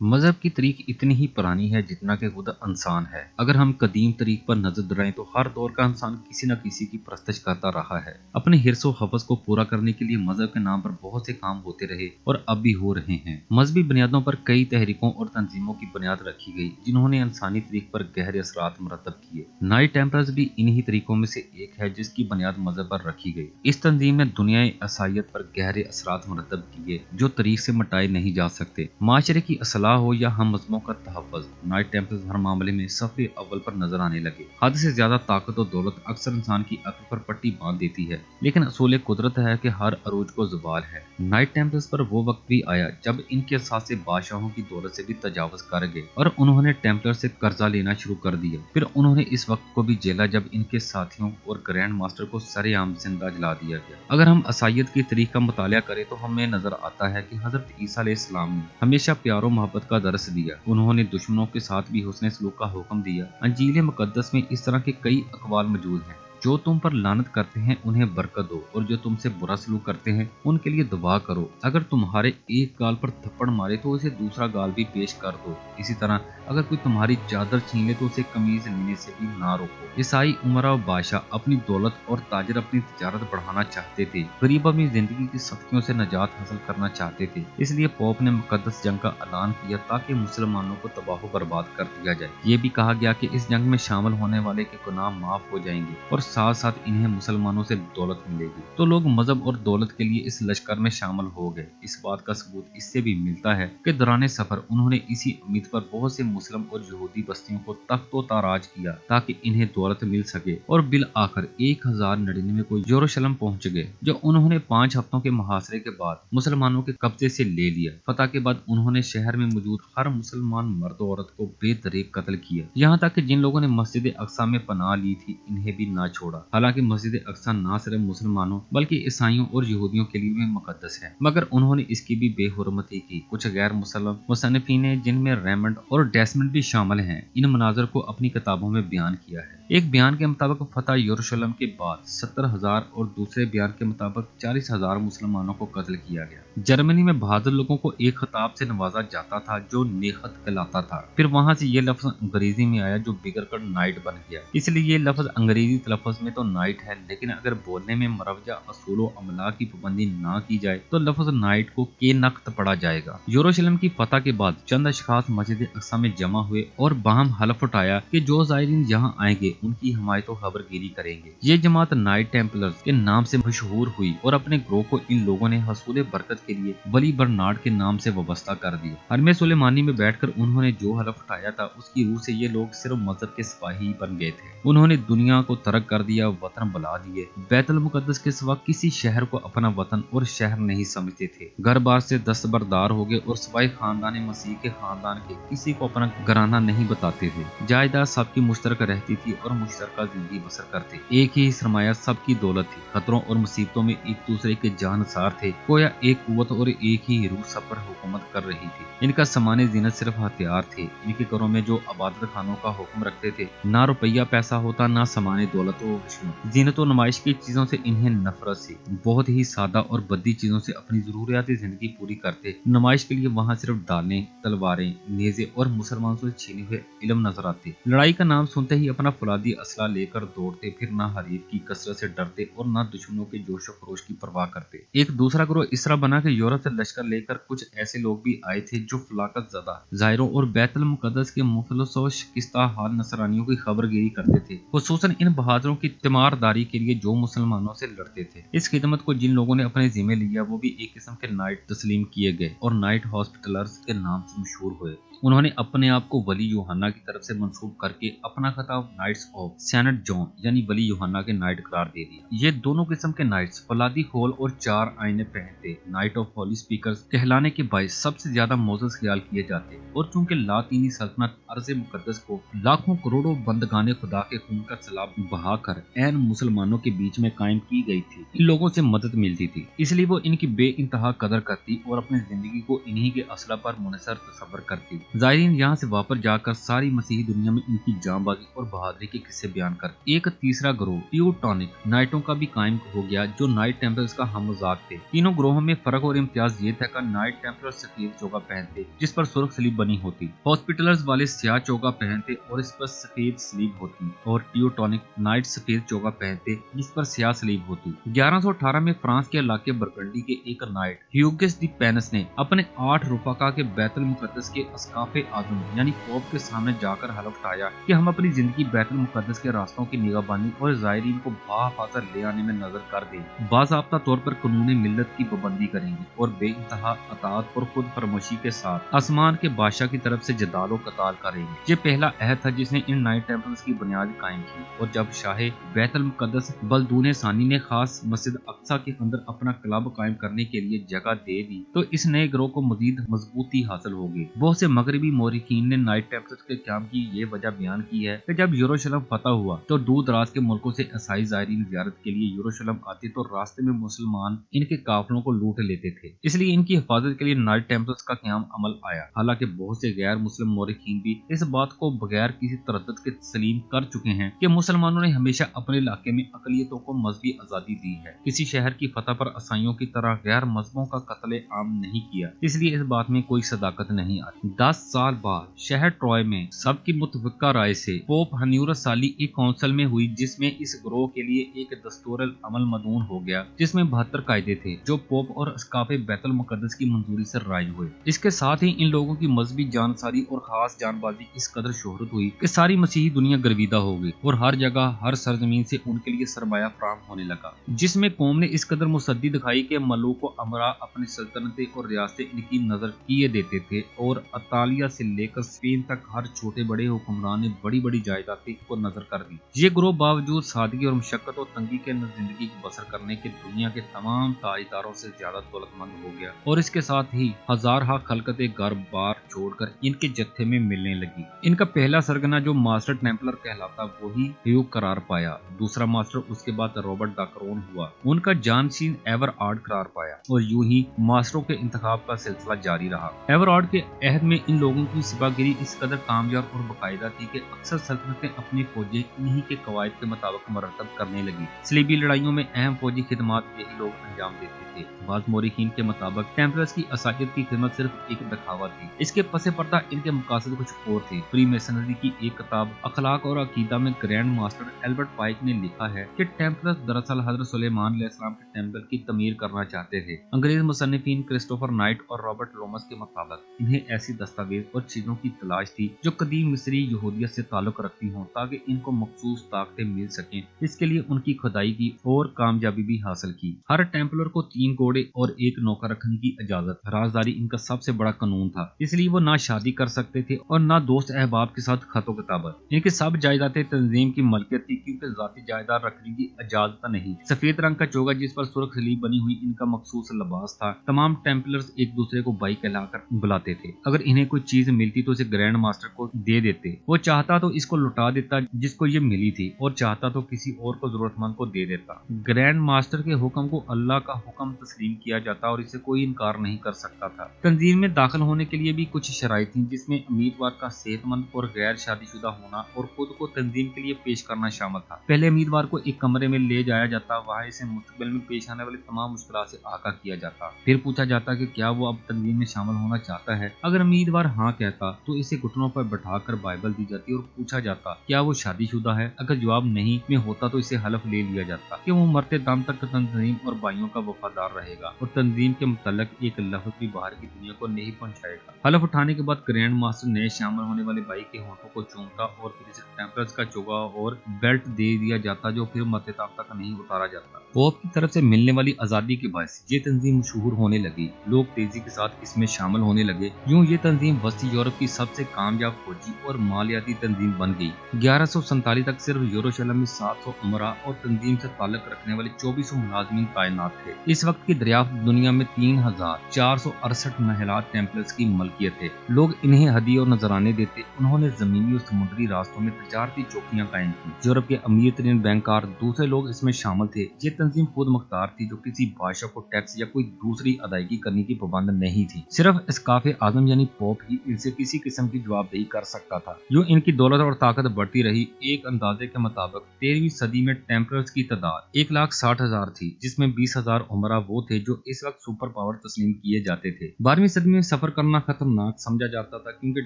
मजहब की तारीख इतनी ही पुरानी है जितना कि खुद इंसान है। अगर हम कदीम तारीख पर नजर दौड़ाएं तो हर दौर का इंसान किसी न किसी की परस्तिश करता रहा है। अपने हिर्स व हवस को पूरा करने के लिए मजहब के नाम पर बहुत से काम होते रहे और अब भी हो रहे हैं। मजहबी बुनियादों पर कई तहरीकों और तंजीमों की बुनियाद रखी गई जिन्होंने इंसानी तारीख पर गहरे असरात मुरतब किए। नाइट टेम्पलर्स भी इन्हीं तरीकों में से एक है जिसकी बुनियाद मजहब पर रखी गई। इस तंजीम ने दुनिया ईसाइयत पर गहरे असरात मुरतब किए जो तारीख से मिटाए नहीं जा सकते। माशरे की असलाह हो या हम मजहबों का तहफ़्फ़ुज़, नाइट टेम्पल्स हर मामले में सफ़े अव्वल पर नजर आने लगे। हद से ज्यादा ताकत और दौलत अक्सर इंसान की अक्ल पर पट्टी बांध देती है, लेकिन असूल कुदरत है कि हर अरूज को ज़वाल है। नाइट टेम्पल्स पर वो वक्त भी आया जब इनके साथ बादशाहों की दौलत से भी तजावुज़ कर गए और उन्होंने टेम्पलर से कर्जा लेना शुरू कर दिया। फिर उन्होंने इस वक्त को भी झेला जब इनके साथियों और ग्रैंड मास्टर को सरेआम जिंदा जला दिया गया। अगर हम असाइयत की तारीख का मुतालिया करें तो हमें नजर आता है कि हजरत ईसा अलैहिस्सलाम ने हमेशा प्यार और मोहब्बत का दर्स दिया। उन्होंने दुश्मनों के साथ भी हुस्न सलूक का हुक्म दिया। अंजील मुकद्दस में इस तरह के कई अक़वाल मौजूद हैं। जो तुम पर लानत करते हैं उन्हें बरकत दो और जो तुमसे बुरा सलूक करते हैं उनके लिए दुआ करो। अगर तुम्हारे एक गाल पर थप्पड़ मारे तो उसे दूसरा गाल भी पेश कर दो। इसी तरह अगर कोई तुम्हारी चादर छीन ले तो उसे कमीज लेने से भी ना रोको। ईसाई उमरा और बादशाह अपनी दौलत और ताजर अपनी तिजारत बढ़ाना चाहते थे। गरीब अपनी जिंदगी की सख्तियों से निजात हासिल करना चाहते थे। इसलिए पोप ने मुकद्दस जंग का ऐलान किया ताकि मुसलमानों को तबाह बर्बाद कर दिया जाए। ये भी कहा गया कि इस जंग में शामिल होने वाले के गुनाह माफ हो जाएंगे और साथ साथ इन्हें मुसलमानों से दौलत मिलेगी। तो लोग मजहब और दौलत के लिए इस लश्कर में शामिल हो गए। इस बात का सबूत इससे भी मिलता है कि दौरान सफर उन्होंने इसी उम्मीद पर बहुत से मुस्लिम और यहूदी बस्तियों को तख्तो ताराज किया ताकि इन्हें दौलत मिल सके और बिल आखिर 1099 को यरूशलेम पहुंच गए, जो उन्होंने 5 हफ्तों के मुहासरे के बाद मुसलमानों के कब्जे से ले लिया। फतह के बाद उन्होंने शहर में मौजूद हर मुसलमान मर्द औरत को बेदरीग कत्ल किया, यहाँ तक कि जिन लोगों ने मस्जिद अक्सा में पनाह ली थी इन्हें भी ना छोड़ा। हालांकि मस्जिद अक्सा न सिर्फ मुसलमानों बल्कि ईसाइयों और यहूदियों के लिए भी मुकद्दस है, मगर उन्होंने इसकी भी बेहुरमती की। कुछ गैर मुसलम मुसन्निफीन जिनमें रेमंड और डेसमंड भी शामिल हैं, इन मनाजर को अपनी किताबों में बयान किया है। एक बयान के मुताबिक फतह यरूशलेम के बाद 70,000 और दूसरे बयान के मुताबिक 40,000 मुसलमानों को कत्ल किया गया। जर्मनी में बहादुर लोगों को एक खिताब से नवाजा जाता था जो नेखत कहलाता था। फिर वहां से ये लफ्ज अंग्रेजी में आया जो बिगड़ कर नाइट बन गया। इसलिए ये लफ्ज अंग्रेजी तलफ़्फ़ुज़ में तो नाइट है, लेकिन अगर बोलने में मरवजा असूल अमला की पाबंदी ना की जाए तो लफ्ज नाइट को के नख्त पड़ा जाएगा। यरूशलेम की फतह के बाद चंद अशखास मस्जिद अक्सा में जमा हुए और बाहम हलफ उठाया कि जो ज़ायरीन यहाँ आएंगे उनकी हिमायत और खबरगिरी करेंगे। ये जमात नाइट टेम्पलर्स के नाम से मशहूर हुई और अपने ग्रोह को इन लोगों ने हसूल बरकत के लिए वली बर्नार्ड के नाम से वाबस्ता कर दिया। हरमे सुलेमानी में बैठकर उन्होंने जो हलफ उठाया था उसकी रूह से ये लोग सिर्फ मजहब के सिपाही बन गए थे। उन्होंने दुनिया को तरक कर दिया, वतन बुला दिए। बैतुल मुकद्दस के सिवा किसी शहर को अपना वतन और शहर नहीं समझते थे। घर बार से दस्तबरदार हो गए और सिवाय खानदान मसीह के खानदान के किसी को अपना घराना नहीं बताते थे। जायदाद सबकी मुश्तरक रहती थी और मुश्तरका जिंदगी बसर करते। एक ही सरमाया सबकी दौलत थी। खतरों और मुसीबतों में एक दूसरे के जानसार थे। गोया एक कुव्वत और एक ही रूह सब पर हुकूमत कर रही थी। इनका सामान्य जीनत सिर्फ हथियार थे। इनके घरों में जो इबादत खानों का हुक्म रखते थे, ना रुपया पैसा होता ना सामान्य दौलत और जीनत और नुमाइश की चीजों से इन्हें नफरत थी। बहुत ही सादा और बद्दी चीजों से अपनी जरूरियाती जिंदगी पूरी करते। नुमाइश के लिए वहाँ सिर्फ दालें, तलवारें, नेज़े और मुसलमानों से छीने हुए इल्म नजर आते। लड़ाई का नाम सुनते ही अपना फौलादी असला लेकर दौड़ते, फिर ना हरीफ की कसरत से डरते और ना दुश्मनों के जोश और खरोश की परवाह करते। एक दूसरा ग्रोह इस तरह बना कि यूरोप से लश्कर लेकर कुछ ऐसे लोग भी आए थे जो फलाकत ज़दा जायरों और बैतुल मुकद्दस के मुफलिस और शिकस्ता हाल नसरानियों की खबरगिरी करते थे, खुसूसन इन बहादुरों की तीमारदारी के लिए जो मुसलमानों से लड़ते थे। इस खिदमत को जिन लोगों ने अपने जिम्मे लिया वो भी एक किस्म के नाइट तस्लीम किए गए और नाइट हॉस्पिटलर्स के नाम से मशहूर हुए। उन्होंने अपने आप को वली यूहन्ना की तरफ से मंसूब करके अपना खिताब नाइट्स ऑफ सेंट जॉन यानी वली यूहन्ना के नाइट करार दे दिया। ये दोनों किस्म के नाइट्स फौलादी खोल और 4 आईने पहनते, नाइट ऑफ होली स्पीकर्स कहलाने के बायस सबसे ज्यादा मोअज़्ज़ज़ ख्याल किए जाते। और चूंकि लातीनी सल्तनत अर्ज़ मुकद्दस को लाखों करोड़ों बंदगाने खुदा के खून का सैलाब बहा कर ऐन मुसलमानों के बीच में कायम की गई थी। इन लोगों से मदद मिलती थी, इसलिए वो इनकी बेइंतहा कदर करती और अपनी जिंदगी को इन्हीं के असला पर मुनहसर तस्वर करती। ज़ायरीन यहाँ से वापस जाकर सारी मसीही दुनिया में इनकी जांबाजी और बहादुरी के किस्से बयान कर एक तीसरा ग्रोह टियोटॉनिक नाइटों का भी कायम हो गया, जो नाइट टेम्पलर्स का हममजाज थे। तीनों ग्रोहों में फर्क और इम्तियाज ये था कि नाइट टेम्पलर्स सफेद चोगा पहनते जिस पर सुर्ख स्लीव बनी होती, हॉस्पिटलर्स वाले स्याह चोगा पहनते और इस पर सफेद स्लीव होती, और टियोटॉनिक नाइट सफेद चोगा पहनते जिस पर स्याह स्लीव होती। 1118 में फ्रांस के इलाके बरगंडी के एक नाइट ह्यूगस दी पेनस ने अपने 8 रुपका के बैतुल मुकद्दस के अस्काफे आजम यानी पोप के सामने जाकर हलफ उठाया कि हम अपनी जिंदगी बैतुल मुकद्दस के रास्तों की निगाहबानी और ज़ायरीन को बाहफाजत ले आने में नजर कर दें। बाज़ाब्ता तौर पर कानून मिल्लत की पाबंदी करेंगे और बेइंतहा अताअत और खुद फरमोशी के साथ आसमान के बादशाह की तरफ से जदाल कताल करेंगे। ये पहला अहद था जिसने इन नाइट टेम्पल्स की बुनियाद कायम की। और जब शाह बैतुल मुकद्दस बलदून सानी ने खास मस्जिद अक्सा के अंदर अपना क्लब कायम करने के लिए जगह दे दी, तो इस नए ग्रोह को मजीद मजबूती हासिल होगी। बहुत से मगरबी मोरिखीन ने नाइट टेम्पल्स के क्याम की ये वजह बयान की है कि जब यरूशलेम फतह हुआ तो दूर दराज के मुल्कों से ईसाई ज़ायरीन ज़ियारत के लिए यरूशलेम आते तो रास्ते में मुसलमान इनके काफिलों को लूट लेते थे, इसलिए इनकी हिफाजत के लिए नाइट टेम्पल्स का क्याम अमल आया। हालांकि बहुत से गैर मुस्लिम मोरिखीन भी इस बात को बगैर किसी तरद्दुद के तस्लीम कर चुके हैं कि मुसलमानों ने हमेशा अपने इलाके में अकलियतों को मजहबी आजादी दी है। किसी शहर की फतह पर ईसाइयों की तरह गैर मजहबों का कत्ले आम नहीं किया, इसलिए इस बात में कोई सदाकत नहीं आती। 10 साल बाद शहर ट्रॉय में सबकी मुतफिका राय से पोप हन्यूरस साली एक काउंसिल में हुई, जिसमें इस ग्रोह के लिए एक दस्तूर अमल मदून हो गया, जिसमें 72 कायदे थे जो पोप और अस्काफे बैतुल मुकद्दस की मंजूरी से राय हुए। इसके साथ ही इन लोगों की मजहबी जानसारी और खास जानबाजी इस कदर शोहरत हुई कि सारी मसीही दुनिया गर्विदा हो गई और हर जगह हर सरजमीन से उनके लिए सरमाया फराम होने लगा, जिसमें कौम ने इस कदर मुसद्दी दिखाई कि मलूक व अमरा अपनी सल्तनतें और रियासतें इनकी नजर किए देते थे और अतालिया से लेकर स्पेन तक हर छोटे बड़े हुक्मरान ने बड़ी बड़ी जायदादें को नजर कर दी। ये ग्रोह बावजूद सादगी और मुशक्कत और तंगी के जिंदगी बसर करने के दुनिया के तमाम ताजदारों से ज्यादा दौलतमंद हो गया और इसके साथ ही हजारहा खलकते घर बार छोड़कर इनके जत्थे में मिलने लगी। इनका पहला सरगना जो मास्टर टेम्पलर कहलाता वही ह्यूग करार पाया, दूसरा मास्टर उसके बाद रॉबर्ट डाकरोन हुआ, उनका जानशीन एवरआर्ड करार पाया और यूं ही मास्टरों के इंतखाब का सिलसिला जारी रहा। एवरआर्ड के अहद में इन लोगों की सिपाहगिरी इस कदर कामयाब और बाकायदा थी कि अक्सर सल्तनतें अपनी फौजें इन्हीं के कवायद के मुताबिक मरतब करने लगी। सलीबी लड़ाइयों में अहम फौजी खिदमात यही लोग अंजाम देते थे। बाद मोरिखीन के मुताबिक टेम्पलर्स की असायद की खिदमत सिर्फ एक दिखावा थी, इसके पसे पर्दा इनके मकासद कुछ और थे। फ्री मेसनरी की एक किताब अखलाक और अकीदा में ग्रैंड मास्टर एल्बर्ट पाइक ने लिखा है कि टेम्पलर्स दरअसल हजरत सुलेमान अलैहिस्सलाम के टेम्पल की तमीर करना चाहते थे। अंग्रेज मुसन्निफीन क्रिस्टोफर नाइट और रॉबर्ट लोमस के मुताबिक इन्हें ऐसी दस्तावेज और चीजों की तलाश थी जो कदीम मिस्री यहूदियत से ताल्लुक रखती हों ताकि इनको मखसूस ताकतें मिल सकें। इसके लिए उनकी खुदाई की और कामयाबी भी हासिल की। हर टेम्पलर को 3 घोड़े और एक नौकर रखने की इजाजत, राजदारी इनका सबसे बड़ा कानून था, इसलिए वो ना शादी कर सकते थे और ना दोस्त अहबाब के साथ खतो किताबत। इनके सब जायदादें तंजीम की मलकियत थी क्योंकि जाती जायदाद रखने की इजाजत नहीं। सफेद रंग का चोगा जिस पर सुर्ख सलीब बनी हुई इनका मखसूस लिबास था। तमाम टेम्पलर्स एक दूसरे को भाई कहलाकर बुलाते थे। अगर इन्हें कोई चीज मिलती तो उसे ग्रैंड मास्टर को दे देते। वो चाहता तो इसको लुटा देता जिसको ये मिली थी और चाहता तो किसी और को जरूरतमंद को दे देता। ग्रैंड मास्टर के हुक्म को अल्लाह का हुक्म तस्लीम किया जाता और इसे कोई इनकार नहीं कर सकता था। तंजीम में दाखिल होने के लिए भी कुछ शराइत थी, जिसमें उम्मीदवार का सेहतमंद और गैर शादीशुदा होना और खुद को तंजीम के लिए पेश करना शामिल था। पहले उम्मीदवार को एक कमरे में ले जाया जाता, वहाँ इसे मुस्तकबिल में पेश आने वाली तमाम मुश्किलात से आगाह किया जाता। फिर पूछा जाता कि क्या वो अब तंजीम में शामिल होना चाहता है। अगर उम्मीदवार हाँ कहता तो इसे घुटनों पर बैठाकर बाइबल दी जाती और पूछा जाता क्या वो शादीशुदा है। अगर जवाब नहीं में होता तो इसे हलफ ले लिया जाता कि वो मरते दम तक तंजीम और भाइयों का वफादार रहेगा और तंजीम के मुतल्लिक एक लफ्ज भी बाहर की दुनिया को नहीं पहुंचाएगा। हलफ उठाने के बाद ग्रैंड मास्टर नए शामिल होने वाले भाई के होठों को चूमता और फिर इसे टेम्पलर्स का चोगा और बेल्ट दे दिया जाता जो फिर मरते दम तक नहीं उतारा जाता। पोप की तरफ से मिलने वाली आजादी के बायस ये तंजीम मशहूर होने लगी। लोग तेजी के साथ इसमें शामिल होने लगे। यूं ये तंजीम वस्ती यूरोप की सबसे कामयाब फौजी और मालियाती तंजीम बन गई। 1147 तक सिर्फ यरूशलेम में 700 उमरा और तंजीम से ताल्लुक रखने वाले 2400 मुलाजमीन तैनात थे। इस वक्त की दरियाफ्त दुनिया में 3468 महिलात टेम्पलर्स की मलकियत है। लोग इन्हें हदी और नजराने देते। उन्होंने जमीनी और समुद्री रास्तों में तजारती चौकियां कायम की। यूरोप के अमीर तरीन बैंकर दूसरे लोग इसमें शामिल थे। ये तंजीम खुद मुख्तार थी जो किसी बादशाह को टैक्स या कोई दूसरी अदायगी करने की पाबंद नहीं थी। सिर्फ इसकाफे आजम यानी पोप ही इनसे किसी किस्म की जवाबदेही कर सकता था। यूं इनकी दौलत और ताकत बढ़ती रही। एक अंदाजे के मुताबिक 13वीं सदी में टेम्पलर्स की तादाद 1,60,000 थी, जिसमें 20,000 उमरा वो थे जो इस वक्त सुपर पावर तस्लीम किए जाते थे। 12वीं सदी में सफर करना खतरनाक समझा जाता था क्योंकि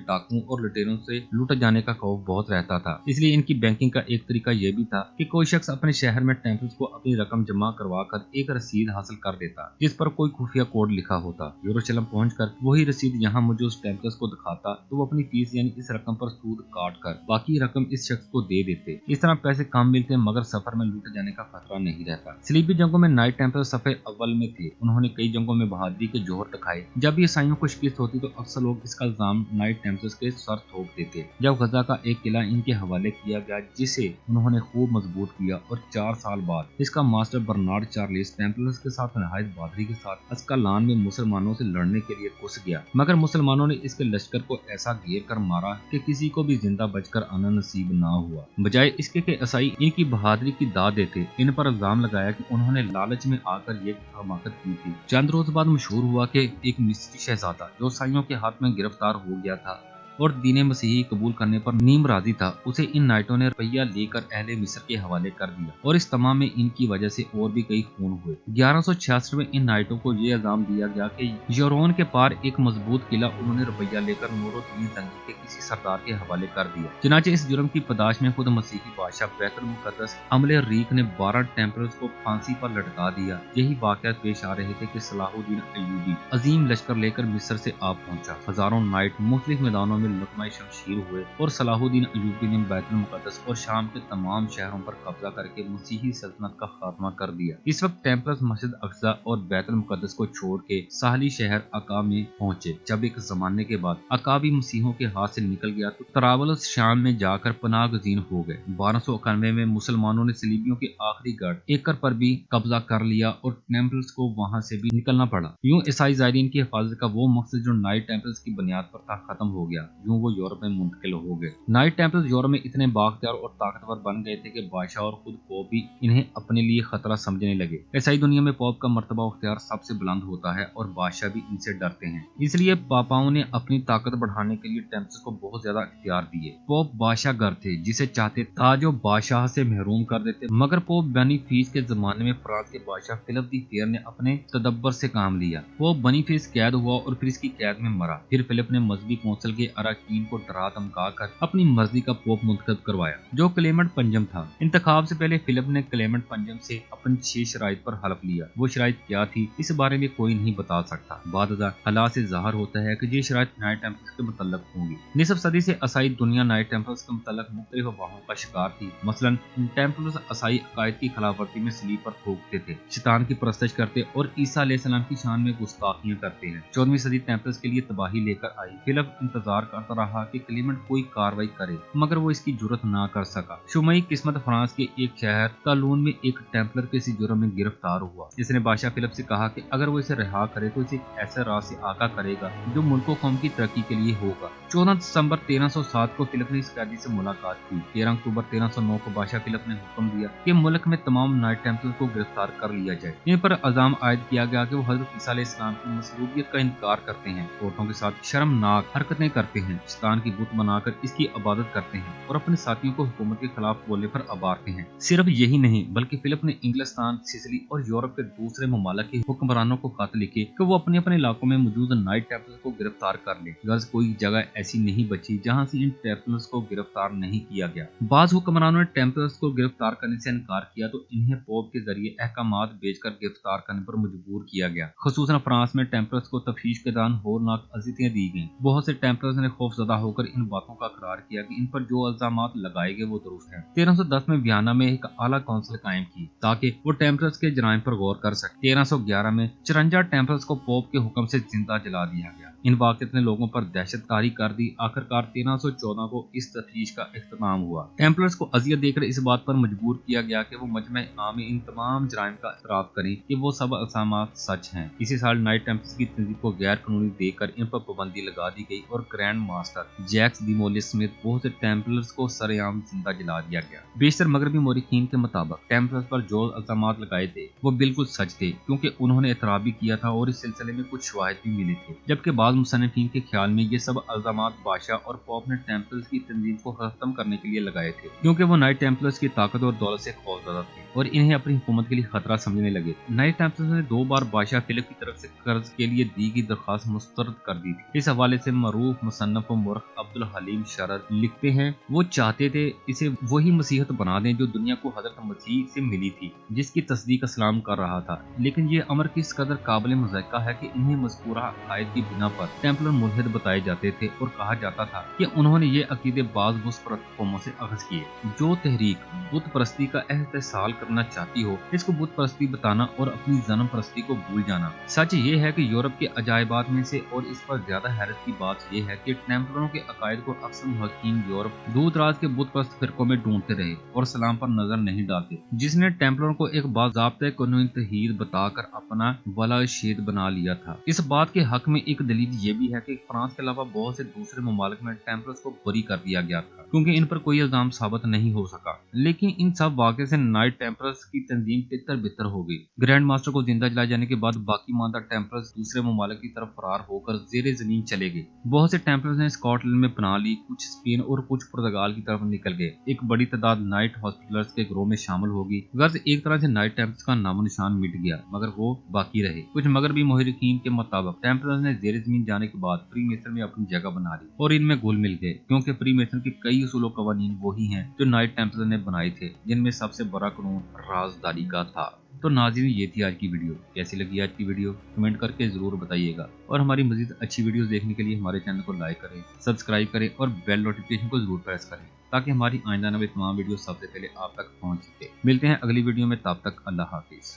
डाकुओं और लुटेरों से लूट जाने का खौफ बहुत रहता था। इसलिए इनकी बैंकिंग का एक तरीका यह भी था कि कोई शख्स अपने शहर में टेम्पल्स को अपनी रकम जमा करवा कर एक रसीद हासिल कर देता जिस पर कोई खुफिया कोड लिखा होता। यरूशलेम पहुंचकर वही रसीद यहाँ मौजूद टेम्पल्स को दिखाता तो वो अपनी फीस यानी इस रकम पर सूद काट कर बाकी रकम इस शख्स को दे देते। इस तरह पैसे कम मिलते मगर सफर में लूटे जाने का खतरा नहीं रहता। सलीबी जंगों में नाइट टेम्पलर सफे अव्वल में थे। उन्होंने कई जंगों में बहादुरी के जोहर दिखाए। जब ईसाइयों को शिकस्त होती तो अक्सर लोग इसका इल्जाम नाइट टेम्पलर्स के सर थोप देते। जब गजा का एक किला इनके हवाले किया गया जिसे उन्होंने खूब मजबूत किया और 4 साल बाद इसका मास्टर बर्नार्ड चार्ल्स टेम्पलर्स के साथ नहायत बहादुरी के साथ अस्कलान में मुसलमानों से लड़ने के लिए घुस गया, मगर मुसलमानों ने इसके लश्कर को ऐसा घेर कर मारा कि किसी को भी जिंदा बचकर आना नसीब ना हुआ। बजाय इसके कि ईसाई इनकी बहादुरी की दाद देते, इन पर इल्जाम लगाया कि उन्होंने लालच में आकर ये हमाकत की थी। चंद रोज बाद मशहूर हुआ कि एक मिस्री शहजादा जो ईसाइयों के हाथ में गिरफ्तार हो गया था और दीन मसीही कबूल करने पर नीम राजी था, उसे इन नाइटों ने रुपया लेकर अहले मिस्र के हवाले कर दिया और इस तमाम में इनकी वजह से और भी कई खून हुए। 1166 में इन नाइटों को ये इल्जाम दिया गया कि यूरोन के पार एक मजबूत किला उन्होंने रुपया लेकर नूरुद्दीन जंगी के किसी सरदार के हवाले कर दिया। चुनांचे इस जुर्म की पदाश में खुद मसीही बादशाह बैतुल मुकद्दस अमले रीक ने 12 टेम्पलर्स को फांसी पर लटका दिया। यही वाकयात पेश आ रहे थे कि सलाहुद्दीन अय्यूबी अजीम लश्कर लेकर मिस्र से आ पहुंचा। हजारों नाइट मुख्तलिफ मैदानों में लुटमाए शमशीर हुए और सलाहुद्दीन अय्यूबी ने बैतुल मुकद्दस और शाम के तमाम शहरों पर कब्जा करके मसीही सल्तनत का खात्मा कर दिया। इस वक्त टेम्पलर्स मस्जिद अक्सा और बैतुल मुकद्दस को छोड़ के साहली शहर अका में पहुंचे। जब एक जमाने के बाद अका भी मसीहों के हाथ से निकल गया तो तरावलस शाम में जाकर पनाह गजीन हो गए। 1291 में मुसलमानों ने सलीबियों के आखिरी गढ़ एकर पर भी कब्जा कर लिया और टेम्पल्स को वहां से भी निकलना पड़ा। यूं ईसाई ज़ायरीन की हिफाजत का वो मकसद जो नाइट टेम्पल्स की बुनियाद पर था खत्म हो गया। यूं वो यूरोप में मुंतकिल हो गए। नाइट टेम्पल्स यूरोप में इतने बाख्तियार और ताकतवर बन गए थे कि बादशाह और खुद पोप भी इन्हें अपने लिए खतरा समझने लगे। ईसाई दुनिया में पोप का मर्तबा अख्तियार सबसे बुलंद होता है और बादशाह भी इनसे डरते हैं। इसलिए पापाओं ने अपनी ताकत बढ़ाने के लिए टेम्पल्स को बहुत ज्यादा इख्तियार दिए। पोप बादशाह गर थे जिसे चाहते ताजो बादशाह से महरूम कर देते, मगर पोप बेनिफिस के जमाने में फ्रांस के बादशाह फिलिप दी फेयर ने अपने तदब्बर से काम लिया। पोप बेनिफिस कैद हुआ और फिर इसकी कैद में मरा। फिर फिलिप ने मजहबी कौंसिल के अरकान को डरा धमका कर अपनी मर्जी का पोप मुंतखब करवाया जो क्लेमेंट पंजम था। इंतखाब से पहले फिलिप ने क्लेमेंट पंजम से अपनी 6 शराइत पर हलफ लिया। वो शराइत क्या थी इस बारे में कोई नहीं बता सकता। बाद हालात से जाहिर होता है कि ये शराइत नाइट टेम्पल्स के मुतल्लक होंगी। निसफ सदी से ईसाई दुनिया नाइट टेम्पल्स के मुतल्लक मुख्तलिफ अफवाहों का शिकार थी। मसलन टेम्पल्स ईसाई अकायद की खिलाफवर्जी में सलीब पर थूकते थे, शैतान की परस्तश करते और ईसा अलैहिस्सलाम की शान में गुस्ताखियां करते हैं। 14वीं सदी टेम्पल्स के लिए तबाही लेकर आई। फिलिप इंतजार करता रहा कि क्लेमेंट कोई कार्रवाई करे, मगर वो इसकी जुर्रत ना कर सका। शुमाई किस्मत फ्रांस के एक शहर कालून में एक टेम्पलर के इसी जुर्म में गिरफ्तार हुआ। इसने बादशाह फिलिप से कहा कि अगर वो इसे रिहा करे तो इसे ऐसे राह से आगा करेगा जो मुल्क कौम की तरक्की के लिए होगा। 14 दिसंबर 1307 को फिलिप ने इस कैदी से मुलाकात की। 13 अक्टूबर 1309 को बादशाह फिलिप ने हुक्म दिया कि मुल्क में तमाम नाइट टेम्पलर को गिरफ्तार कर लिया जाए। इन पर इल्जाम आयद किया गया कि वो हजरत ईसा अलैहिस्सलाम की मसलूबियत का इनकार करते हैं, औरतों के साथ शर्मनाक हरकतें करते हैं, शैतान की बुत बनाकर इसकी इबादत करते हैं और अपने साथियों को हुकूमत के खिलाफ बोलने पर अबारते हैं। सिर्फ यही नहीं बल्कि फिलिप ने इंग्लिस्तान, सिसिली और यूरोप के दूसरे ममालिक के हुक्मरानों को खत लिखे कि वो अपने अपने इलाकों में मौजूद नाइट टेम्पलर्स को गिरफ्तार कर ले। गर्ज कोई जगह ऐसी नहीं बची जहां से इन टेम्पलर्स को गिरफ्तार नहीं किया गया। बाज हुक्मरानों ने टेम्पलर्स को गिरफ्तार करने से इनकार किया तो इन्हें पोप के जरिए अहकामात भेजकर गिरफ्तार करने पर मजबूर किया गया। खुसूसन फ्रांस में टेम्पलर्स को तफ्तीश के दौरान होरनाक अज़ियतें दी गईं। बहुत से टेम्पलर्स ने खौफजदा होकर इन बातों का इकरार किया कि इन पर जो इल्जामात लगाए गए वो दुरुस्त हैं। 1310 में वियना में एक आला काउंसिल कायम की ताकि वो टेम्पलर्स के जराइम पर गौर कर सके। 1311 में 54 टेम्पलर्स को पोप के हुक्म से जिंदा जला दिया गया। इन वाक़यात ने लोगों पर दहशत तारी कर दी। आखिरकार 1314 को इस तफ्तीश का इख्तिताम हुआ। टेम्पलर्स को अजियत देकर इस बात पर मजबूर किया गया कि वो मजमे-ए-आम इन तमाम जराइम का इतराफ़ करें कि वो सब इल्ज़ामात सच हैं। इसी साल नाइट टेम्पलर्स की तंजीम को गैर कानूनी देखकर इन पर पाबंदी लगा दी गई और grand master Jacques de Molay समेत बहुत से टेम्पलर्स को सरेआम जिंदा जला दिया गया। बेशतर मगरबी मौरिखीन के मुताबिक टेम्पलर्स पर जो इल्ज़ामात लगाए थे वो बिल्कुल सच थे, क्योंकि उन्होंने एतराफ़ भी किया था और इस सिलसिले में कुछ शवाहिद भी मिले थे। जबकि बाद मुसन्निफ़ीन के ख्याल में ये सब इल्ज़ामात बादशाह और पोप ने टेम्पलर्स की तंजीम को खत्म करने के लिए लगाए थे, क्योंकि वो नाइट टेम्पलर्स की ताकत और दौलत से खौफजदा थे और इन्हें अपनी हुकूमत के लिए खतरा समझने लगे। नाइट टेम्पलर्स ने 2 बार बादशाह फिलिप की तरफ से कर्ज के लिए दी गई दरख्वास्त मुस्तरद कर दी थी। इस हवाले से मरूफ मुसन्नफ व मुर्ख अब्दुल हलीम शरर लिखते हैं, वो चाहते थे इसे वही मसीहत बना दें जो दुनिया को हजरत मसीह से मिली थी, जिसकी तस्दीक इस्लाम कर रहा था। लेकिन ये अमर किस कदर काबिल मुज़ायका है कि इन्हें मज़कूरा आयत की बिना पर टेम्पलर मुल्हिद बताए जाते थे और कहा जाता था कि उन्होंने ये अकीदे बाज़ बुत-परस्त कौमों से अख़ज़ किए। जो तहरीक बुत परस्ती का एहतिसाल करना चाहती हो, इसको बुत परस्ती बताना और अपनी जन्म परस्ती को भूल जाना। सच ये है कि यूरोप के अजायबात में से और इस पर ज्यादा हैरत की बात यह है कि टेम्पलरों के अकायद को अक्सर मुहक्कीन यूरोप दूर दराज के बुत परस्त फिरकों में ढूंढते रहे और सलाम पर नजर नहीं डालते, जिसने टेम्पलरों को एक बाज़ाब्ता कानूनी तहीद बताकर अपना वला शेद बना लिया था। इस बात के हक में एक दलील ये भी है कि फ्रांस के अलावा बहुत से दूसरे ममालिक में टेम्पलर्स को बरी कर दिया गया था, क्योंकि इन पर कोई इल्जाम साबित नहीं हो सका। लेकिन इन सब वाक़े से नाइट टेम्पलर्स की तंजीम तितर बितर हो गई। ग्रैंड मास्टर को जिंदा जलाए जाने के बाद बाकी मानदार टेम्पलर्स दूसरे ममालिक की तरफ फरार होकर ज़ेरे ज़मीन चले गए। बहुत से टेम्पलर्स ने स्कॉटलैंड में पनाह ली, कुछ स्पेन और कुछ पुर्तगाल की तरफ निकल गए। एक बड़ी तादाद नाइट हॉस्पिटलर्स के ग्रोह में शामिल होगी। गर्ज एक तरह से नाइट टेम्पलर्स का नामो निशान मिट गया, मगर वो बाकी रहे। कुछ मगरबी मुहर्रिखीन के मुताबिक टेम्पलर्स ने ज़ेरे ज़मीन जाने के बाद फ्री मेसन में अपनी जगह बना ली और इनमें घुल मिल गए, क्योंकि फ्री मेसन के कई उसूल कवानीन वही हैं जो नाइट टेम्पलर ने बनाए थे, जिनमें सबसे बड़ा कानून राजदारी का था। तो नाज़रीन, ये थी आज की वीडियो। कैसी लगी आज की वीडियो कमेंट करके जरूर बताइएगा, और हमारी मजीद अच्छी वीडियोस देखने के लिए हमारे चैनल को लाइक करें, सब्सक्राइब करें और बेल नोटिफिकेशन को जरूर प्रेस करें, ताकि हमारी आइंदा नई तमाम वीडियो सबसे पहले आप तक पहुंच सके। मिलते हैं अगली वीडियो में, तब तक अल्लाह हाफिज।